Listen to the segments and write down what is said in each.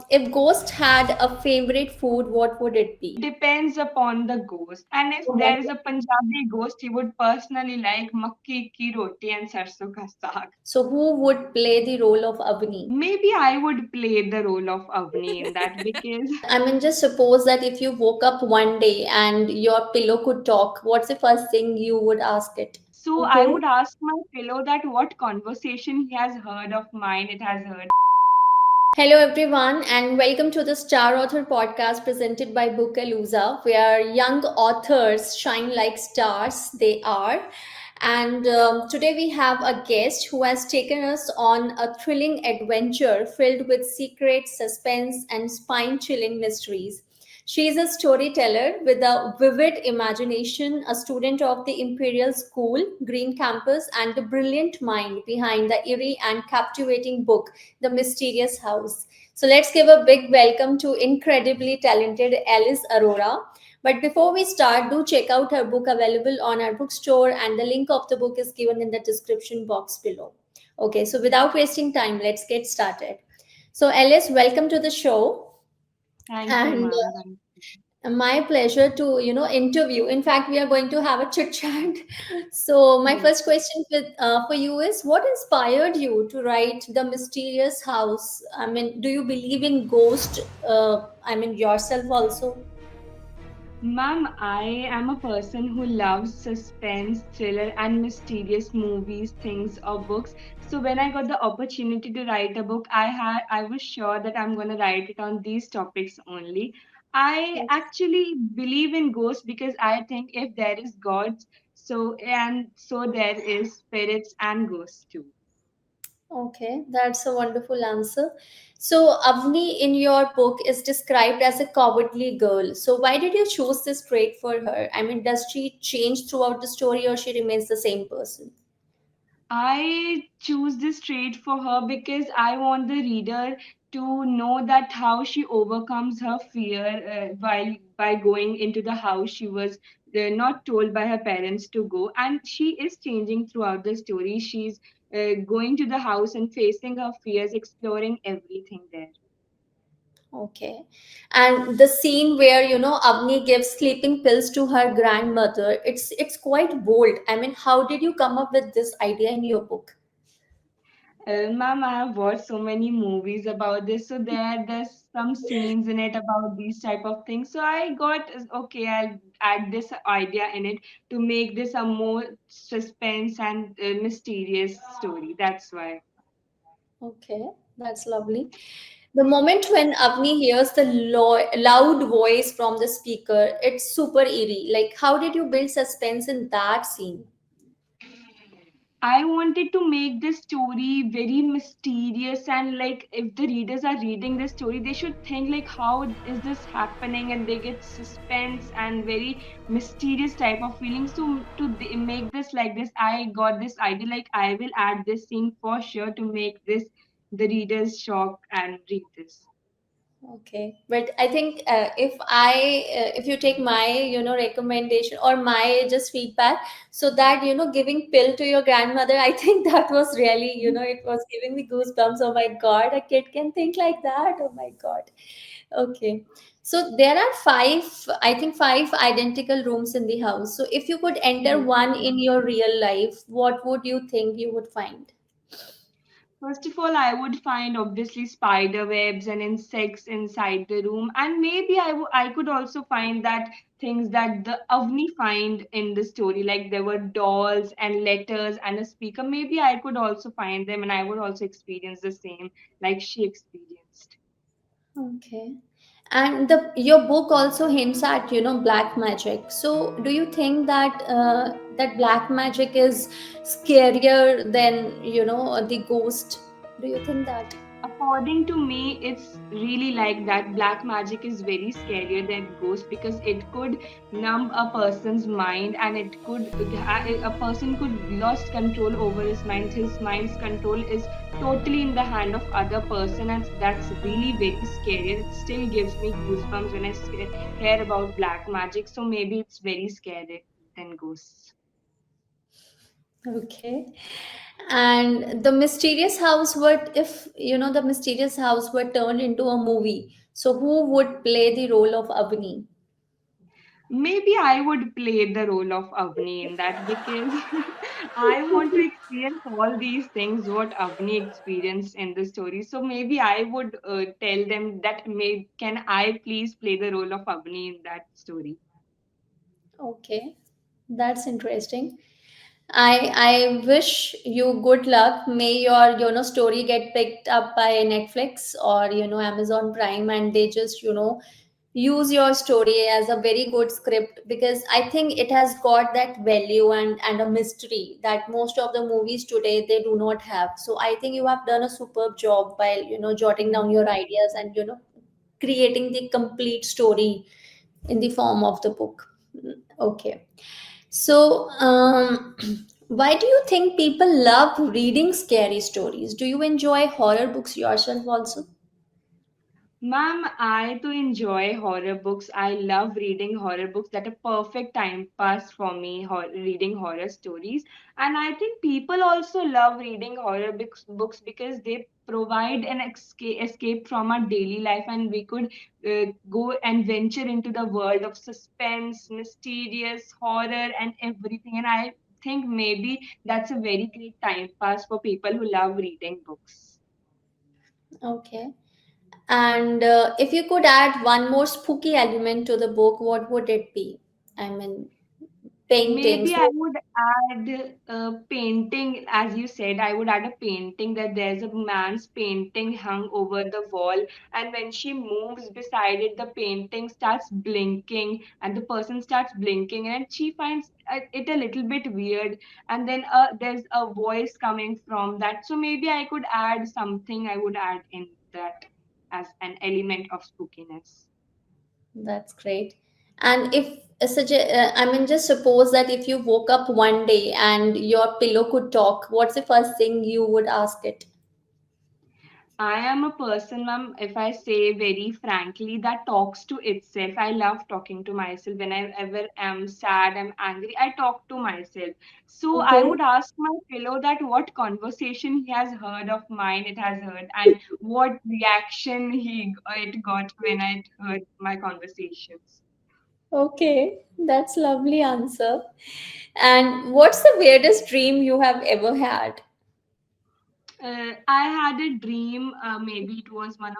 if ghost had a favorite food, what would it It be? depends upon the ghost. And if there is a Punjabi ghost, he would personally like makki ki roti and sarson ka saag. So who would play the role of Avni? Maybe I would play the role of Avni in that because I mean, just suppose that if you woke up one day and your pillow could talk, what's the first thing you would ask it? so I Okay. would ask my pillow that what conversation he has heard of mine, it has heard. Hello, everyone, and welcome to the Star Author podcast presented by Bookalooza, where young authors shine like stars. They are. And today we have a guest who has taken us on a thrilling adventure filled with secrets, suspense, and spine chilling mysteries. She is a storyteller with a vivid imagination, a student of the Imperial School, Green Campus, and the brilliant mind behind the eerie and captivating book, The Mysterious House. So let's give a big welcome to incredibly talented Alice Arora. But before we start, do check out her book available on our bookstore, and the link of the book is given in the description box below. Okay, so without wasting time, let's get started. So, Alice, welcome to the show. Thank you, And ma'am. Thank my pleasure to interview. In fact, we are going to have a chit chat. So, my you. first question for you is, what inspired you to write The Mysterious House? I mean, do you believe in ghost? I mean, yourself also? Ma'am, I am a person who loves suspense, thriller, and mysterious movies, things, or books. So when I got the opportunity to write a book, I was sure that I'm going to write it on these topics only. I actually believe in ghosts because I think if there is God, so there is spirits and ghosts too. Okay, that's a wonderful answer. So, Avni in your book is described as a cowardly girl. So, why did you choose this trait for her? I mean, does she change throughout the story or she remains the same person? I choose this trait for her because I want the reader to know that how she overcomes her fear while by going into the house she was not told by her parents to go, and she is changing throughout the story. She's going to the house and facing her fears, exploring everything there. Okay. And the scene where, Avni gives sleeping pills to her grandmother, it's quite bold. I mean, how did you come up with this idea in your book? Ma'am, I have watched so many movies about this, so there's some scenes in it about these type of things. So I got okay, I'll add this idea in it to make this a more suspense and mysterious story. That's why. Okay, that's lovely. The moment when Avni hears the loud voice from the speaker, it's super eerie. Like, how did you build suspense in that scene? I wanted to make this story very mysterious, and like if the readers are reading this story, they should think like how is this happening, and they get suspense and very mysterious type of feeling. So make this like this, I got this idea like I will add this scene for sure to make this the readers shock and read this. Okay, but I think if you take my recommendation or my just feedback, so that giving pill to your grandmother, I think that was really it was giving me goosebumps. Oh my God, a kid can think like that. Oh my God. Okay, so there are five, I think five identical rooms in the house. So if you could enter Yes. one in your real life, what would you think you would find? First of all, I would find obviously spider webs and insects inside the room, and maybe I could also find that things that the Avni find in the story, like there were dolls and letters and a speaker. Maybe I could also find them, and I would also experience the same like she experienced. Okay. And the your book also hints at, black magic. So do you think that that black magic is scarier than, the ghost? Do you think that? According to me, it's really like that. Black magic is very scarier than ghost because it could numb a person's mind, and it could a person could lost control over his mind. His mind's control is totally in the hand of other person, and that's really very scary. It still gives me goosebumps when I hear about black magic. So maybe it's very scary than ghosts. Okay. And the mysterious house, what if, the mysterious house were turned into a movie? So who would play the role of Avni? Maybe I would play the role of Avni in that because I want to experience all these things what Avni experienced in the story. So maybe I would tell them that can I please play the role of Avni in that story. Okay, that's interesting. I wish you good luck. May your story get picked up by Netflix or Amazon Prime, and they just use your story as a very good script, because I think it has got that value and a mystery that most of the movies today they do not have. So I think you have done a superb job by jotting down your ideas and creating the complete story in the form of the book. Okay. So, why do you think people love reading scary stories? Do you enjoy horror books yourself also? Ma'am, I too enjoy horror books. I love reading horror books. That a perfect time pass for me, reading horror stories. And I think people also love reading books because they provide an escape from our daily life, and we could go and venture into the world of suspense, mysterious, horror, and everything. And I think maybe that's a very great time pass for people who love reading books. Okay. And if you could add one more spooky element to the book, what would it be? I mean, paintings. Maybe I would add a painting, as you said, I would add a painting that there's a man's painting hung over the wall, and when she moves beside it, the painting starts blinking, and the person starts blinking, and she finds it a little bit weird, and then there's a voice coming from that. So maybe I could add something, I would add in that as an element of spookiness. That's great. And if I mean, just suppose that if you woke up one day and your pillow could talk, what's the first thing you would ask it? I am a person, ma'am, if I say very frankly, that talks to itself. I love talking to myself. When I ever am sad, I'm angry, I talk to myself. So I Okay. would ask my pillow that what conversation he has heard of mine, it has heard, and what reaction it got when it heard my conversations. Okay, that's lovely answer. And what's the weirdest dream you have ever had? I had a dream. Maybe it was 1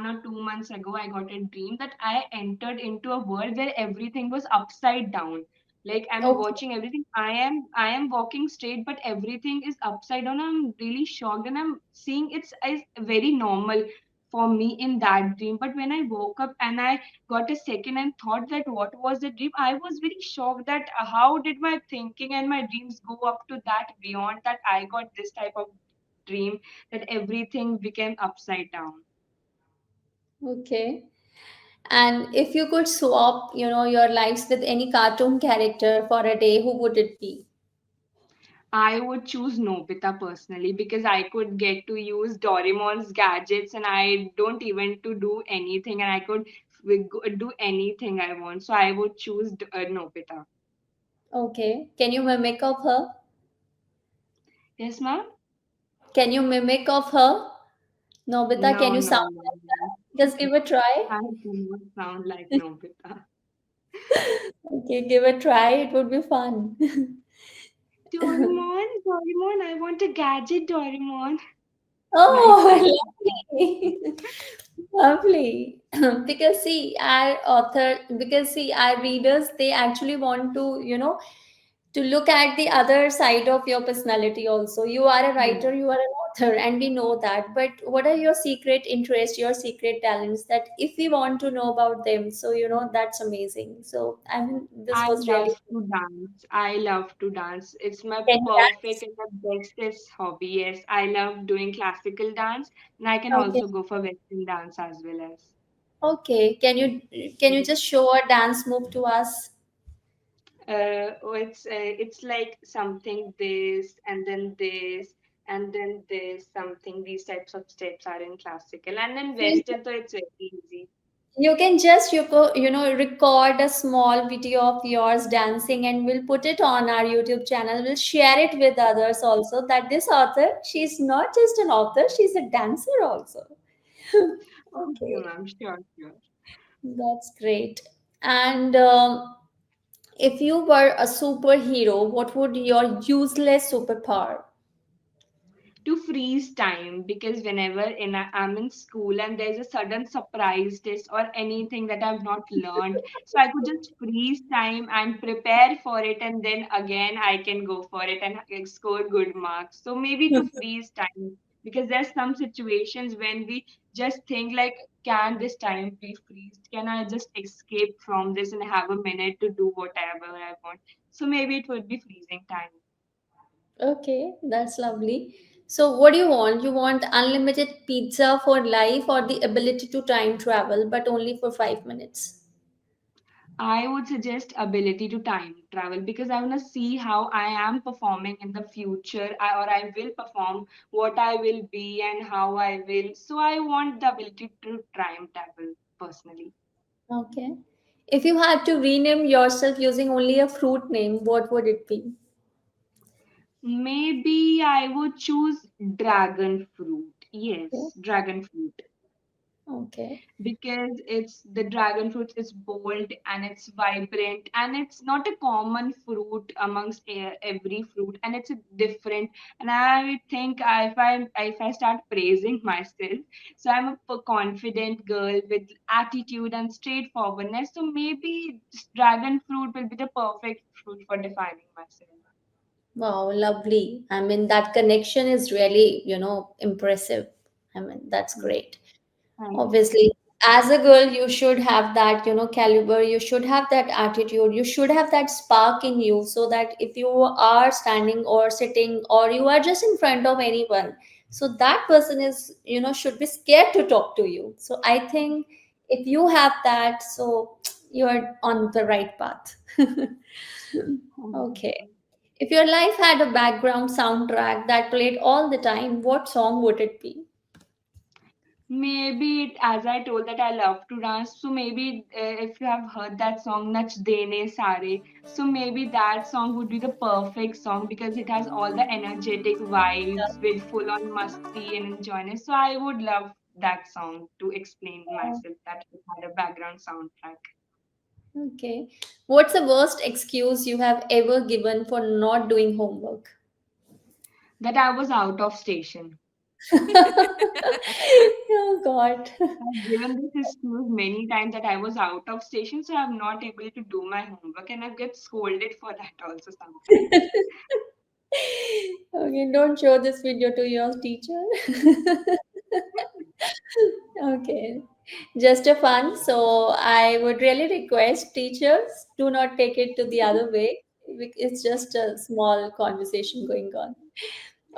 or 2 months ago. I got a dream that I entered into a world where everything was upside down. Like I'm Okay, watching everything. I am walking straight, but everything is upside down. I'm really shocked, and I'm seeing it's very normal for me in that dream. But when I woke up and I got a second and thought that what was the dream, I was very shocked that how did my thinking and my dreams go up to that beyond that I got this type of dream that everything became upside down. okay. And if you could swap, your lives with any cartoon character for a day, who would it be? I would choose Nobita personally because I could get to use Doraemon's gadgets and I don't even to do anything and I could do anything I want. So I would choose Nobita. Okay. Can you mimic of her? Yes, ma'am? Can you mimic of her? Nobita, can No, you no, sound no, like no. her? Just give a try. I do not sound like Nobita. Okay, give a try. It would be fun. Doraemon, Doraemon, I want a gadget, Doraemon. Like that. Oh, lovely. Lovely. Because see, our readers, they actually want to, to look at the other side of your personality also. You are a writer, you are an author, and we know that. But what are your secret interests, your secret talents that if we want to know about them, so that's amazing. So I mean, this I was love really to dance. I love to dance. It's my can you perfect dance? and the bestest hobby. Yes, I love doing classical dance, and I can Okay. also go for Western dance as well as. Okay. Can you just show a dance move to us? It's like something this and then this something. These types of steps are in classical, and in Please. Western, so it's very easy. You can just record a small video of yours dancing, and we'll put it on our YouTube channel. We'll share it with others also, that this author, she's not just an author, she's a dancer also. Okay, Okay, ma'am. Sure, sure. that's great. And if you were a superhero, what would your useless superpower? To freeze time, because whenever I'm in school and there's a sudden surprise test or anything that I've not learned, so I could just freeze time and prepare for it, and then again I can go for it and score good marks. So maybe to freeze time, because there's some situations when we just think like, can this time be freezed? Can I just escape from this and have a minute to do whatever I want? So maybe it would be freezing time. Okay, that's lovely. So, what do you want? You want unlimited pizza for life, or the ability to time travel, but only for 5 minutes? I would suggest ability to time travel, because I want to see how I am performing in the future, or I will perform what I will be and how I will. So I want the ability to time travel personally. Okay. If you had to rename yourself using only a fruit name, what would it be? Maybe I would choose dragon fruit. Okay. Yes, dragon fruit. Okay. Because it's the dragon fruit is bold and it's vibrant and it's not a common fruit amongst every fruit, and it's a different. And I think if I start praising myself, so I'm a confident girl with attitude and straightforwardness, so maybe this dragon fruit will be the perfect fruit for defining myself. Wow, lovely. I mean, that connection is really, impressive. I mean, that's Hmm. great. Thank you. Obviously, as a girl, you should have that, caliber, you should have that attitude, you should have that spark in you, so that if you are standing or sitting, or you are just in front of anyone, so that person is, should be scared to talk to you. So I think if you have that, so you're on the right path. Thank Okay. you. If your life had a background soundtrack that played all the time, what song would it be? Maybe it, as I told that I love to dance, so maybe if you have heard that song Nach Dene Sare, so maybe that song would be the perfect song, because it has all the energetic vibes with full on musty and enjoyness. So I would love that song to explain myself that it had a background soundtrack. Okay. What's the worst excuse you have ever given for not doing homework? That I was out of station. Oh God. I've given this excuse many times that I was out of station, so I'm not able to do my homework, and I get scolded for that also sometimes. Okay, don't show this video to your teacher. Okay. Just a fun. So I would really request teachers, do not take it to the other way. It's just a small conversation going on.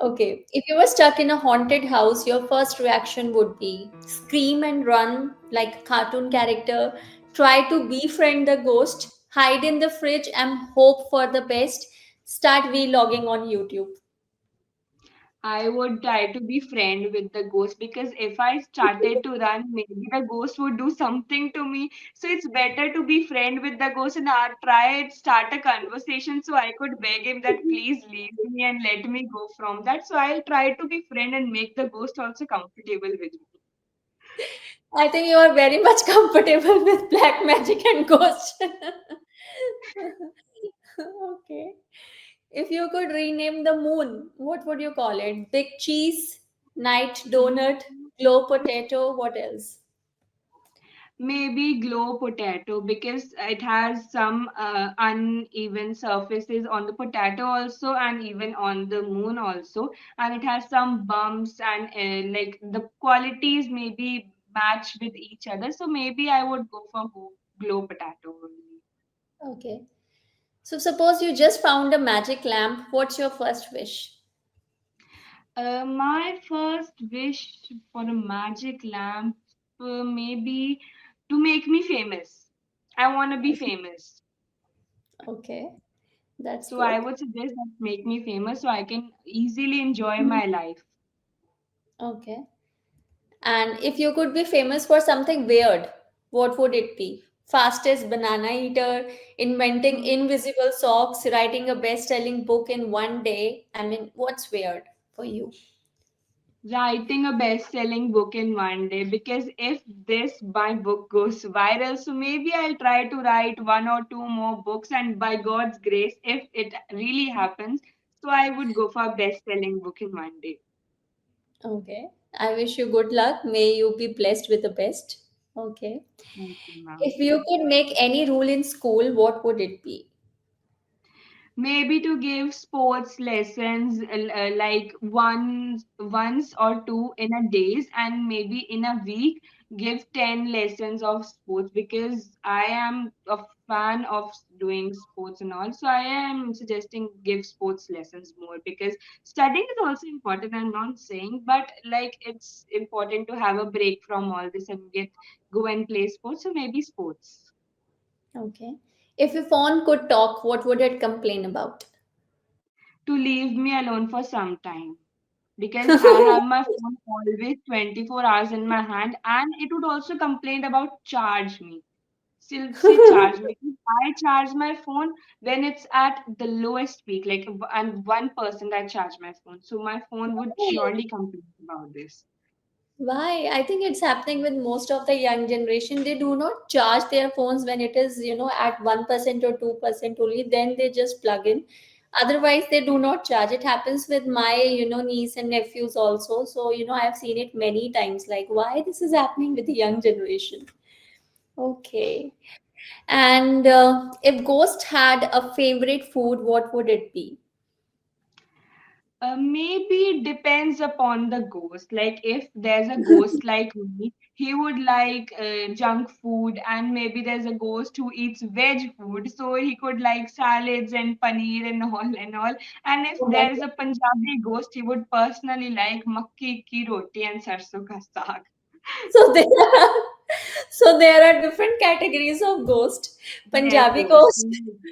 Okay, if you were stuck in a haunted house, your first reaction would be scream and run like a cartoon character, try to befriend the ghost, hide in the fridge and hope for the best, start vlogging on YouTube. I would try to be friend with the ghost, because if I started to run, maybe the ghost would do something to me. So it's better to be friend with the ghost and start a conversation, so I could beg him that please leave me and let me go from that. So I'll try to be friend and make the ghost also comfortable with me. I think you are very much comfortable with black magic and ghosts. Okay. If you could rename the moon, what would you call it? Big cheese, night donut, glow potato, what else? Maybe glow potato, because it has some uneven surfaces on the potato also, and even on the moon also, and it has some bumps, and like the qualities maybe match with each other. So maybe I would go for glow potato only. Okay. So suppose you just found a magic lamp, what's your first wish? My first wish for a magic lamp, maybe to make me famous. I want to be famous. Okay, that's So I good. would suggest that make me famous so I can easily enjoy Mhm. my life. Okay. And if you could be famous for something weird. what would it be? Fastest banana eater, inventing invisible socks, writing a best-selling book in one day. I mean, what's weird for you? Writing a best-selling book in one day, because if this my book goes viral, so maybe I'll try to write one or two more books, and by God's grace, if it really happens, so I would go for a best-selling book in one day. Okay. I wish you good luck. May you be blessed with the best. Okay. Thank you, ma'am. If you could make any rule in school, what would it be? Maybe to give sports lessons, like once or two in a days, and maybe in a week give 10 lessons of sports, because I am a fan of doing sports and all. So I am suggesting give sports lessons more, because studying is also important, I'm not saying, but like it's important to have a break from all this and get go and play sports. So maybe sports. Okay. If your phone could talk, what would it complain about? To leave me alone for some time, because I have my phone always 24 hours in my hand, and it would also complain about charge me. Still say charge me. I charge my phone when it's at the lowest peak, like and 1% I charge my phone. So my phone would surely complain about this. Why? I think it's happening with most of the young generation. They do not charge their phones when it is, at 1% or 2% only. Then they just plug in. Otherwise, they do not charge. It happens with my, niece and nephews also. So, I have seen it many times. Like, why this is happening with the young generation? Okay. And if Ghost had a favorite food, what would it be? Maybe it depends upon the ghost. Like if there's a ghost like me, he would like junk food, and maybe there's a ghost who eats veg food, so he could like salads and paneer and all and all. And if Oh my there's a Punjabi ghost, he would personally like makki ki roti and sarson ka saag. So there are, so there are different categories of ghost. Yes, Punjabi yes. ghost,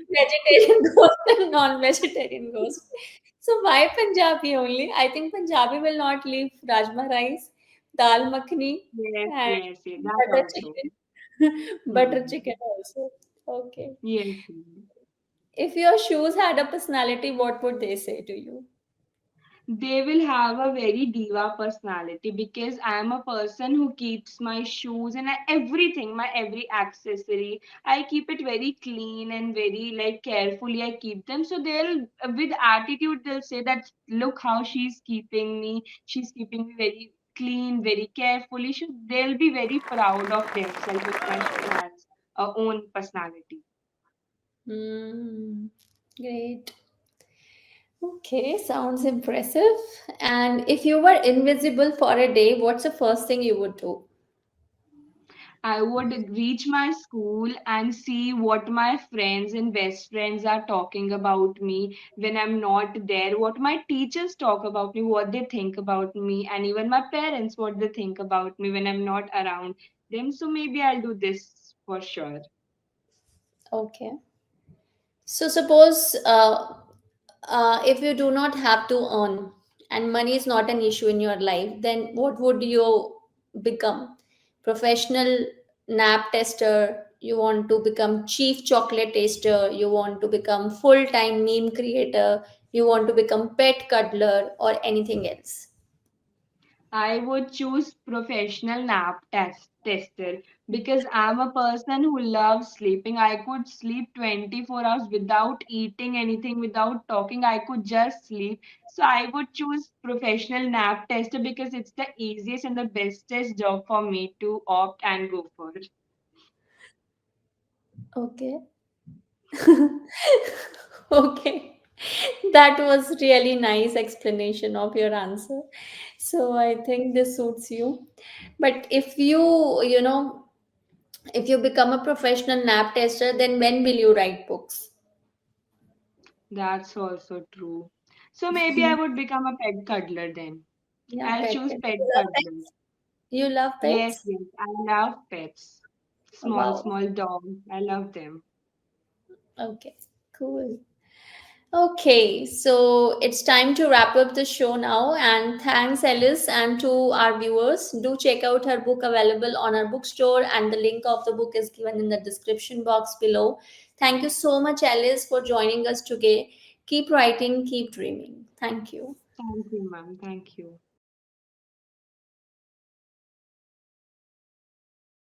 vegetarian ghost, and non-vegetarian ghost. So why Punjabi only? I think Punjabi will not leave rajma rice, dal makhani, Yes, and yes, yes. That butter also. chicken. Butter Hmm. chicken also. Okay. Yes. Yes. If your shoes had a personality, what would they say to you? They will have a very diva personality, because I am a person who keeps my shoes and everything, my every accessory. I keep it very clean and very like carefully. I keep them. So they'll, with attitude, they'll say that look how she's keeping me. She's keeping me very clean, very carefully. So they'll be very proud of themselves if my shoe has a own personality. Hmm. Great. Okay, sounds impressive. And if you were invisible for a day, what's the first thing you would do? I would reach my school and see what my friends and best friends are talking about me when I'm not there, what my teachers talk about me, what they think about me, and even my parents, what they think about me when I'm not around them. So maybe I'll do this for sure. Okay. So suppose if you do not have to earn and money is not an issue in your life, then what would you become? Professional nap tester? You want to become chief chocolate taster? You want to become full-time meme creator? You want to become pet cuddler or anything else? I would choose professional tester, because I'm a person who loves sleeping. I could sleep 24 hours without eating anything, without talking. I could just sleep. So I would choose professional nap tester, because it's the easiest and the bestest job for me to opt and go for. Okay. Okay. That was really nice explanation of your answer. So I think this suits you. But if if you become a professional nap tester, then when will you write books? That's also true. So maybe I would become a pet cuddler then. Yeah, I'll pet. choose You pet love cuddler. pets? You love Yes, pets? yes, I love pets. Small, Wow. small dogs. I love them. Okay. Cool. Okay, so it's time to wrap up the show now. And thanks, Alice, and to our viewers. Do check out her book available on our bookstore, and the link of the book is given in the description box below. Thank you so much, Alice, for joining us today. Keep writing, keep dreaming. Thank you. Thank you, ma'am. Thank you.